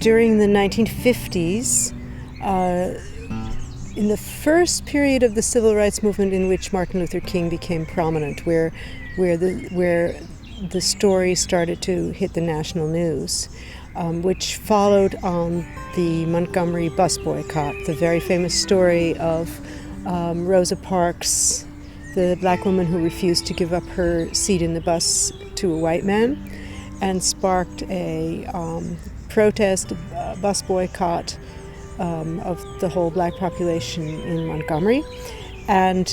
during the 1950s, in the first period of the civil rights movement in which Martin Luther King became prominent, where the story started to hit the national news, which followed on the Montgomery bus boycott, the very famous story of Rosa Parks, the black woman who refused to give up her seat in the bus to a white man, and sparked a protest, a bus boycott of the whole black population in Montgomery. And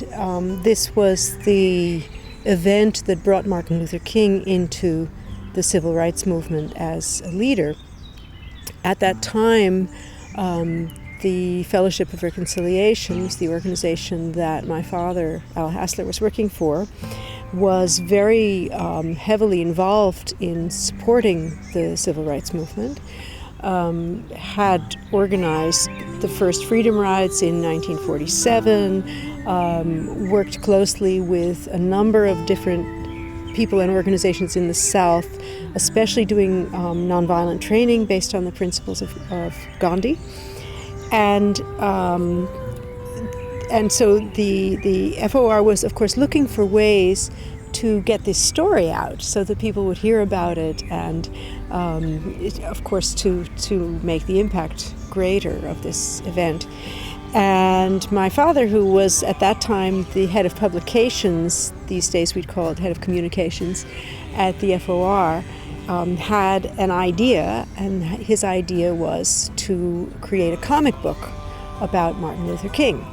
this was the event that brought Martin Luther King into the civil rights movement as a leader. At that time, the Fellowship of Reconciliation, the organization that my father, Al Hassler, was working for, was very heavily involved in supporting the civil rights movement, had organized the first freedom rides in 1947, worked closely with a number of different people and organizations in the South, especially doing nonviolent training based on the principles of Gandhi. And so the f.o.r. was, of course, looking for ways to get this story out so that people would hear about it, and of course to make the impact greater of this event. And my father, who was at that time the head of publications, these days we'd call it head of communications, at the f.o.r., had an idea, and his idea was to create a comic book about Martin Luther King.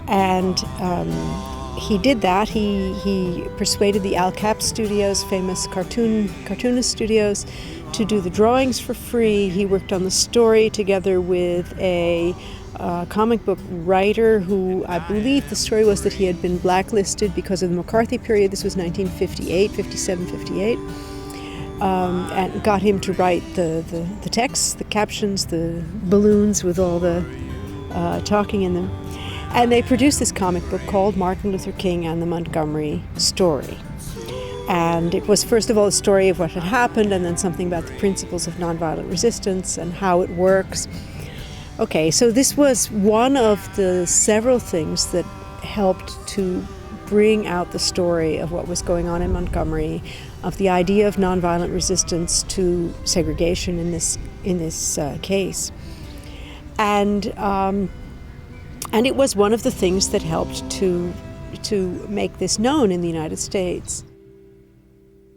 And he did that. He persuaded the Capp Studios, famous cartoonist studios, to do the drawings for free. He worked on the story together with a comic book writer who, I believe the story was that he had been blacklisted because of the McCarthy period. This was 1958, 57, 58. And got him to write the texts, the captions, the balloons with all the talking in them. And they produced this comic book called Martin Luther King and the Montgomery Story. And it was, first of all, a story of what had happened, and then something about the principles of nonviolent resistance and how it works. Okay, so this was one of the several things that helped to bring out the story of what was going on in Montgomery, of the idea of nonviolent resistance to segregation in this case. And it was one of the things that helped to make this known in the United States.